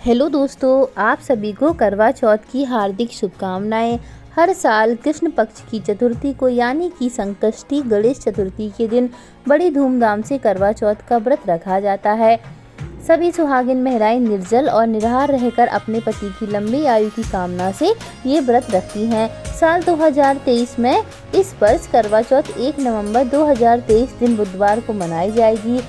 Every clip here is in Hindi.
हेलो दोस्तों, आप सभी को करवा चौथ की हार्दिक शुभकामनाएं। हर साल कृष्ण पक्ष की चतुर्थी को यानी कि संकष्टी गणेश चतुर्थी के दिन बड़ी धूमधाम से करवा चौथ का व्रत रखा जाता है। सभी सुहागिन महिलाएं निर्जल और निराहार रहकर अपने पति की लंबी आयु की कामना से ये व्रत रखती हैं। साल 2023 में इस वर्ष करवा चौथ 1 नवंबर 2023 दिन बुधवार को मनाई जाएगी।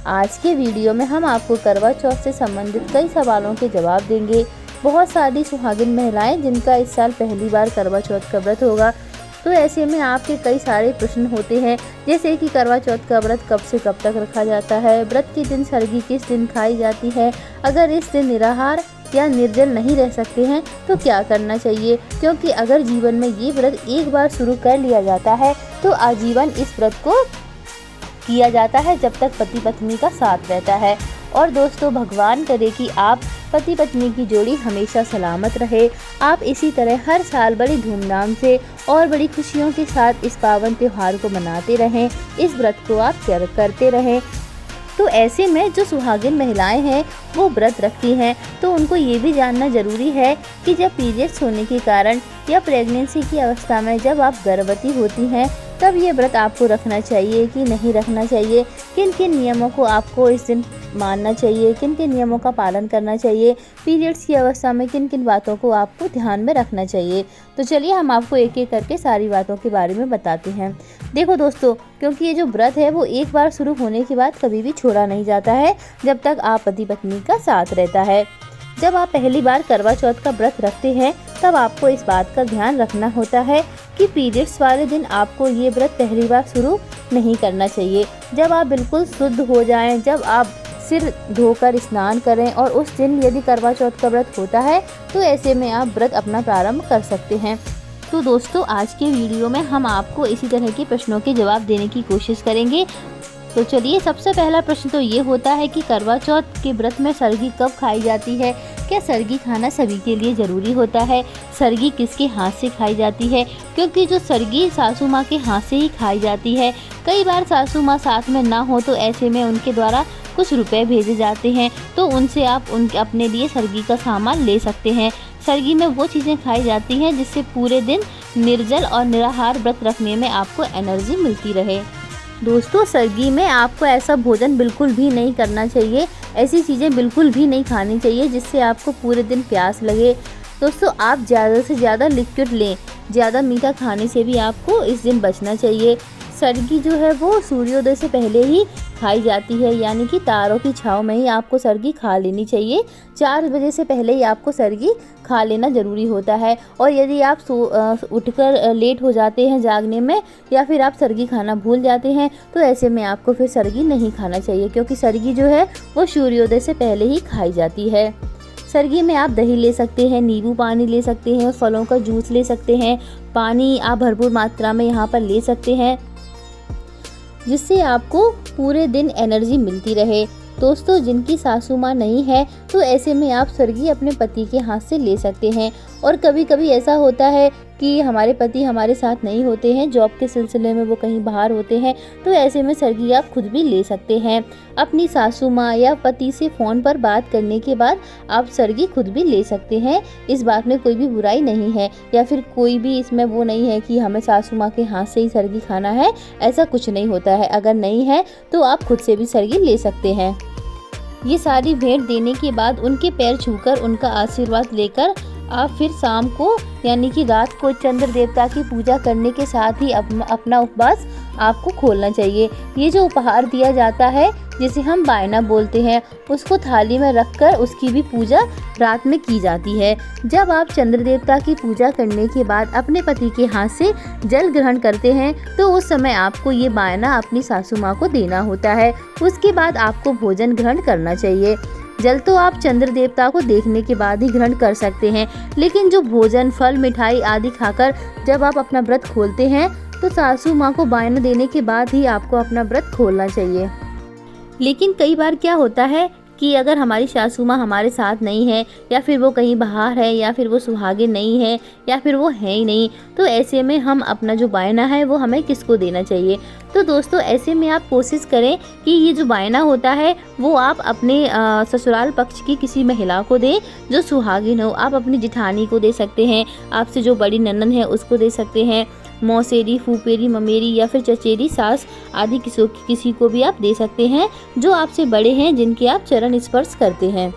आज के वीडियो में हम आपको करवा चौथ से संबंधित कई सवालों के जवाब देंगे। बहुत सारी सुहागिन महिलाएं जिनका इस साल पहली बार करवा चौथ का व्रत होगा, तो ऐसे में आपके कई सारे प्रश्न होते हैं, जैसे कि करवा चौथ का व्रत कब से कब तक रखा जाता है, व्रत के दिन सरगी किस दिन खाई जाती है, अगर इस दिन निराहार या निर्जल नहीं रह सकते हैं तो क्या करना चाहिए, क्योंकि अगर जीवन में ये व्रत एक बार शुरू कर लिया जाता है तो आजीवन इस व्रत को किया जाता है जब तक पति पत्नी का साथ रहता है। और दोस्तों, भगवान करे कि आप पति पत्नी की जोड़ी हमेशा सलामत रहे। आप इसी तरह हर साल बड़ी धूमधाम से और बड़ी खुशियों के साथ इस पावन त्योहार को मनाते रहें, इस व्रत को आप करते रहें। तो ऐसे में जो सुहागिन महिलाएं हैं वो व्रत रखती हैं, तो उनको ये भी जानना ज़रूरी है कि जब पीरियड्स होने के कारण या प्रेगनेंसी की अवस्था में जब आप गर्भवती होती हैं तब ये व्रत आपको रखना चाहिए कि नहीं रखना चाहिए, किन किन नियमों को आपको इस दिन मानना चाहिए, किन किन नियमों का पालन करना चाहिए, पीरियड्स की अवस्था में किन किन बातों को आपको ध्यान में रखना चाहिए। तो चलिए हम आपको एक एक करके सारी बातों के बारे में बताते हैं। देखो दोस्तों, क्योंकि ये जो व्रत है वो एक बार शुरू होने के बाद कभी भी छोड़ा नहीं जाता है जब तक आप पति पत्नी का साथ रहता है। जब आप पहली बार करवा चौथ का व्रत रखते हैं तब आपको इस बात का ध्यान रखना होता है कि पीरियड्स वाले दिन आपको ये व्रत पहली बार शुरू नहीं करना चाहिए। जब आप बिल्कुल शुद्ध हो जाएं, जब आप सिर धोकर स्नान करें और उस दिन यदि करवा चौथ का व्रत होता है तो ऐसे में आप व्रत अपना प्रारंभ कर सकते हैं। तो दोस्तों, आज के वीडियो में हम आपको इसी तरह के प्रश्नों के जवाब देने की कोशिश करेंगे। तो चलिए, सबसे पहला प्रश्न तो ये होता है कि करवा चौथ के व्रत में सरगी कब खाई जाती है। क्या सरगी खाना सभी के लिए ज़रूरी होता है? सरगी किसके हाथ से खाई जाती है? क्योंकि जो सरगी सासू माँ के हाथ से ही खाई जाती है। कई बार सासू माँ साथ में ना हो तो ऐसे में उनके द्वारा कुछ रुपए भेजे जाते हैं, तो उनसे आप अपने लिए सरगी का सामान ले सकते हैं। सरगी में वो चीज़ें खाई जाती हैं जिससे पूरे दिन निर्जल और निराहार व्रत रखने में आपको एनर्जी मिलती रहे। दोस्तों, सरगी में आपको ऐसा भोजन बिल्कुल भी नहीं करना चाहिए, ऐसी चीज़ें बिल्कुल भी नहीं खानी चाहिए जिससे आपको पूरे दिन प्यास लगे। दोस्तों, आप ज़्यादा से ज़्यादा लिक्विड लें, ज़्यादा मीठा खाने से भी आपको इस दिन बचना चाहिए। सरगी जो है वो सूर्योदय से पहले ही खाई जाती है, यानी कि तारों की छाँव में ही आपको सरगी खा लेनी चाहिए। 4 बजे से पहले ही आपको सरगी खा लेना ज़रूरी होता है। और यदि आप उठकर लेट हो जाते हैं जागने में या फिर आप सरगी खाना भूल जाते हैं तो ऐसे में आपको फिर सरगी नहीं खाना चाहिए, क्योंकि सरगी जो है वो सूर्योदय से पहले ही खाई जाती है। सरगी में आप दही ले सकते हैं, नींबू पानी ले सकते हैं, फलों का जूस ले सकते हैं, पानी आप भरपूर मात्रा में यहाँ पर ले सकते हैं जिससे आपको पूरे दिन एनर्जी मिलती रहे। दोस्तों, जिनकी सासू माँ नहीं है तो ऐसे में आप सरगी अपने पति के हाथ से ले सकते हैं। और कभी कभी ऐसा होता है कि हमारे पति हमारे साथ नहीं होते हैं, जॉब के सिलसिले में वो कहीं बाहर होते हैं, तो ऐसे में सरगी आप खुद भी ले सकते हैं। अपनी सासू माँ या पति से फ़ोन पर बात करने के बाद आप सरगी खुद भी ले सकते हैं। इस बात में कोई भी बुराई नहीं है, या फिर कोई भी इसमें वो नहीं है कि हमें सासू माँ के हाथ से ही सरगी खाना है, ऐसा कुछ नहीं होता है। अगर नहीं है तो आप खुद से भी सरगी ले सकते हैं। ये सारी भेंट देने के बाद उनके पैर छूकर उनका आशीर्वाद लेकर आप फिर शाम को यानी कि रात को चंद्र देवता की पूजा करने के साथ ही अपना उपवास आपको खोलना चाहिए। ये जो उपहार दिया जाता है जिसे हम बायना बोलते हैं, उसको थाली में रखकर उसकी भी पूजा रात में की जाती है। जब आप चंद्र देवता की पूजा करने के बाद अपने पति के हाथ से जल ग्रहण करते हैं तो उस समय आपको ये बायना अपनी सासू माँ को देना होता है। उसके बाद आपको भोजन ग्रहण करना चाहिए। जल तो आप चंद्र देवता को देखने के बाद ही ग्रहण कर सकते हैं, लेकिन जो भोजन फल मिठाई आदि खाकर जब आप अपना व्रत खोलते हैं तो सासू माँ को बायना देने के बाद ही आपको अपना व्रत खोलना चाहिए। लेकिन कई बार क्या होता है कि अगर हमारी सासू माँ हमारे साथ नहीं है, या फिर वो कहीं बाहर है, या फिर वो सुहागिन नहीं है, या फिर वो है ही नहीं, तो ऐसे में हम अपना जो बायना है वो हमें किसको देना चाहिए। तो दोस्तों ऐसे में आप कोशिश करें कि ये जो बायना होता है वो आप अपने ससुराल पक्ष की किसी महिला को दें जो सुहागिन हो। आप अपनी जिठानी को दे सकते हैं, आपसे जो बड़ी ननद है उसको दे सकते हैं, मौसेरी, फूफेरी, ममेरी या फिर चचेरी सास आदि किसी को भी आप दे सकते हैं जो आपसे बड़े हैं, जिनके आप चरण स्पर्श करते हैं।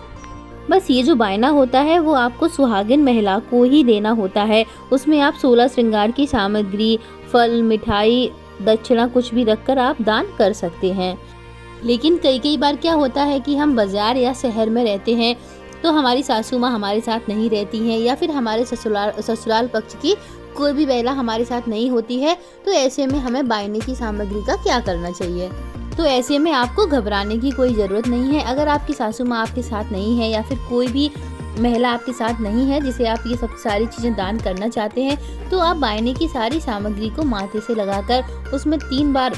बस ये जो बायना होता है वो आपको सुहागिन महिला को ही देना होता है। उसमें आप 16 श्रृंगार की सामग्री, फल, मिठाई, दक्षिणा कुछ भी रखकर आप दान कर सकते हैं। लेकिन कई बार क्या होता है कि हम बाजार या शहर में रहते हैं तो हमारी सासू माँ हमारे साथ नहीं रहती हैं, या फिर हमारे ससुराल पक्ष की कोई भी महिला हमारे साथ नहीं होती है। तो ऐसे में हमें बायने की सामग्री का क्या करना चाहिए। तो ऐसे में आपको घबराने की कोई ज़रूरत नहीं है। अगर आपकी सासू माँ आपके साथ नहीं है, या फिर कोई भी महिला आपके साथ नहीं है जिसे आप ये सब सारी चीज़ें दान करना चाहते हैं, तो आप बायने की सारी सामग्री को माथे से लगाकर उसमें 3 बार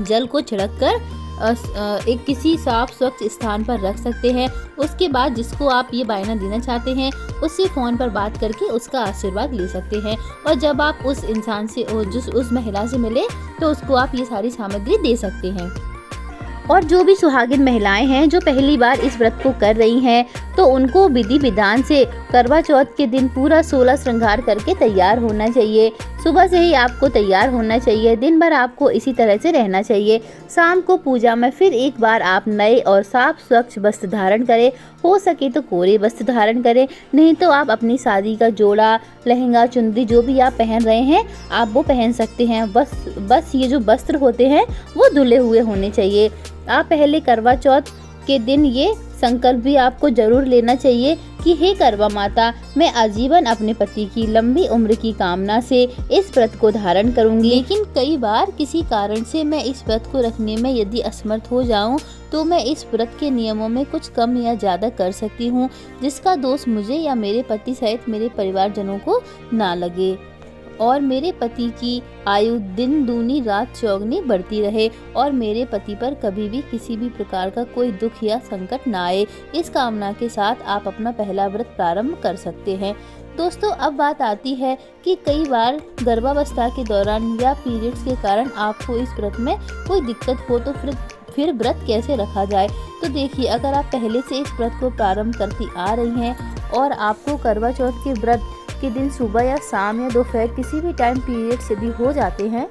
जल को छिड़क कर एक किसी साफ स्वच्छ स्थान पर रख सकते हैं। उसके बाद जिसको आप ये बायना देना चाहते हैं उससे फ़ोन पर बात करके उसका आशीर्वाद ले सकते हैं। और जब आप उस इंसान से उस महिला से मिले तो उसको आप ये सारी सामग्री दे सकते हैं। और जो भी सुहागिन महिलाएं हैं जो पहली बार इस व्रत को कर रही हैं, तो उनको विधि विधान से करवा चौथ के दिन पूरा 16 श्रृंगार करके तैयार होना चाहिए। सुबह से ही आपको तैयार होना चाहिए, दिन भर आपको इसी तरह से रहना चाहिए। शाम को पूजा में फिर एक बार आप नए और साफ स्वच्छ वस्त्र धारण करें, हो सके तो कोरे वस्त्र धारण करें, नहीं तो आप अपनी शादी का जोड़ा, लहंगा, चुंदरी जो भी आप पहन रहे हैं आप वो पहन सकते हैं। बस ये जो वस्त्र होते हैं वो धुले हुए होने चाहिए। आप पहले करवा चौथ के दिन ये संकल्प भी आपको जरूर लेना चाहिए कि हे करवा माता, मैं आजीवन अपने पति की लंबी उम्र की कामना से इस व्रत को धारण करूंगी। लेकिन कई बार किसी कारण से मैं इस व्रत को रखने में यदि असमर्थ हो जाऊं तो मैं इस व्रत के नियमों में कुछ कम या ज़्यादा कर सकती हूं, जिसका दोष मुझे या मेरे पति सहित मेरे परिवारजनों को ना लगे, और मेरे पति की आयु दिन दूनी रात चौगनी बढ़ती रहे, और मेरे पति पर कभी भी किसी भी प्रकार का कोई दुख या संकट ना आए। इस कामना के साथ आप अपना पहला व्रत प्रारंभ कर सकते हैं। दोस्तों अब बात आती है कि कई बार गर्भावस्था के दौरान या पीरियड्स के कारण आपको इस व्रत में कोई दिक्कत हो तो फिर व्रत कैसे रखा जाए। तो देखिए, अगर आप पहले से इस व्रत को प्रारंभ करती आ रही हैं और आपको करवा चौथ के व्रत के दिन सुबह या शाम या दोपहर किसी भी टाइम पीरियड्स यदि हो जाते हैं,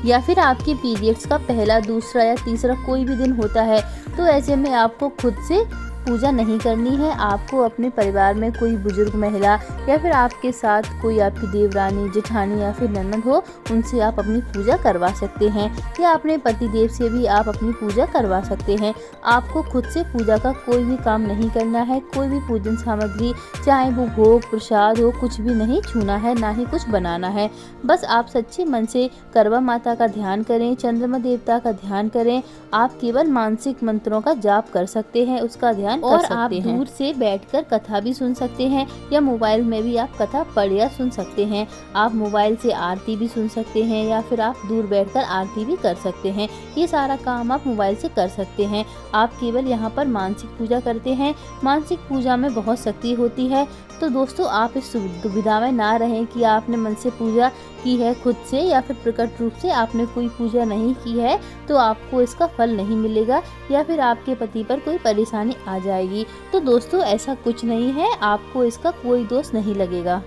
या फिर आपके पीरियड्स का पहला, दूसरा या तीसरा कोई भी दिन होता है, तो ऐसे में आपको खुद से पूजा नहीं करनी है। आपको अपने परिवार में कोई बुजुर्ग महिला या फिर आपके साथ कोई आपकी देवरानी, जेठानी या फिर ननद हो, उनसे आप अपनी पूजा करवा सकते हैं, या अपने पति देव से भी आप अपनी पूजा करवा सकते हैं। आपको खुद से पूजा का कोई भी काम नहीं करना है। कोई भी पूजन सामग्री, चाहे वो भोग प्रसाद हो, कुछ भी नहीं छूना है, ना ही कुछ बनाना है। बस आप सच्चे मन से करवा माता का ध्यान करें, चंद्रमा देवता का ध्यान करें। आप केवल मानसिक मंत्रों का जाप कर सकते हैं, उसका ध्यान और आप दूर से बैठकर कथा भी सुन सकते हैं, या मोबाइल में भी आप कथा पढ़ या सुन सकते हैं। आप मोबाइल से आरती भी सुन सकते हैं, या फिर आप दूर बैठकर आरती भी कर सकते हैं। ये सारा काम आप मोबाइल से कर सकते हैं। आप केवल यहाँ पर मानसिक पूजा करते हैं। मानसिक पूजा में बहुत शक्ति होती है। तो दोस्तों आप इस दुविधा में ना रहें कि आपने मन से पूजा की है खुद से, या फिर प्रकट रूप से आपने कोई पूजा नहीं की है तो आपको इसका फल नहीं मिलेगा, या फिर आपके पति पर कोई परेशानी आ जाएगी। तो दोस्तों ऐसा कुछ नहीं है, आपको इसका कोई दोष नहीं लगेगा।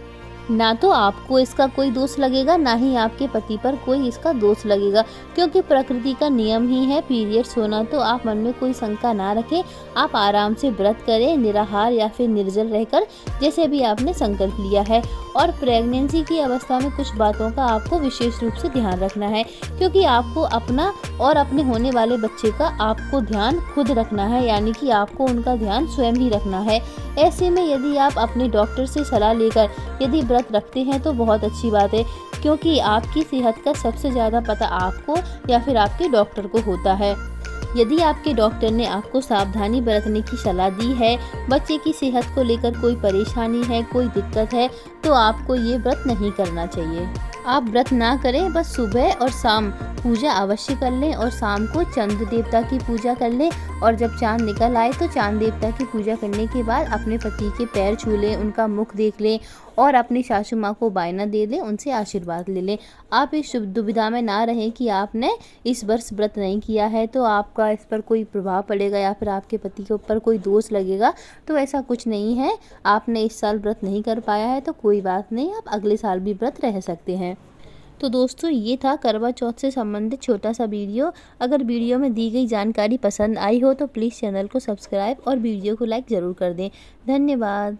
ना तो आपको इसका कोई दोष लगेगा, ना ही आपके पति पर कोई इसका दोष लगेगा, क्योंकि प्रकृति का नियम ही है पीरियड्स होना। तो आप मन में कोई शंका ना रखें, आप आराम से व्रत करें, निराहार या फिर निर्जल रहकर, जैसे भी आपने संकल्प लिया है। और प्रेगनेंसी की अवस्था में कुछ बातों का आपको विशेष रूप से ध्यान रखना है, क्योंकि आपको अपना और अपने होने वाले बच्चे का आपको ध्यान खुद रखना है, यानी कि आपको उनका ध्यान स्वयं ही रखना है। ऐसे में यदि आप अपने डॉक्टर से सलाह लेकर यदि व्रत रखते हैं तो बहुत अच्छी बात है, क्योंकि आपकी सेहत का सबसे ज़्यादा पता आपको या फिर आपके डॉक्टर को होता है। यदि आपके डॉक्टर ने आपको सावधानी बरतने की सलाह दी है, बच्चे की सेहत को लेकर कोई परेशानी है, कोई दिक्कत है, तो आपको ये व्रत नहीं करना चाहिए। आप व्रत ना करें, बस सुबह और शाम पूजा अवश्य कर लें और शाम को चंद्र देवता की पूजा कर लें। और जब चाँद निकल आए तो चाँद देवता की पूजा करने के बाद अपने पति के पैर छू लें, उनका मुख देख लें और अपनी सासू माँ को बायना दे दें, उनसे आशीर्वाद ले लें। आप इस शुभ दुविधा में ना रहें कि आपने इस वर्ष व्रत नहीं किया है तो आपका इस पर कोई प्रभाव पड़ेगा या फिर आपके पति के ऊपर कोई दोष लगेगा। तो ऐसा कुछ नहीं है। आपने इस साल व्रत नहीं कर पाया है तो कोई बात नहीं, आप अगले साल भी व्रत रह सकते हैं। तो दोस्तों, ये था करवा चौथ से संबंधित छोटा सा वीडियो। अगर वीडियो में दी गई जानकारी पसंद आई हो तो प्लीज़ चैनल को सब्सक्राइब और वीडियो को लाइक ज़रूर कर दें। धन्यवाद।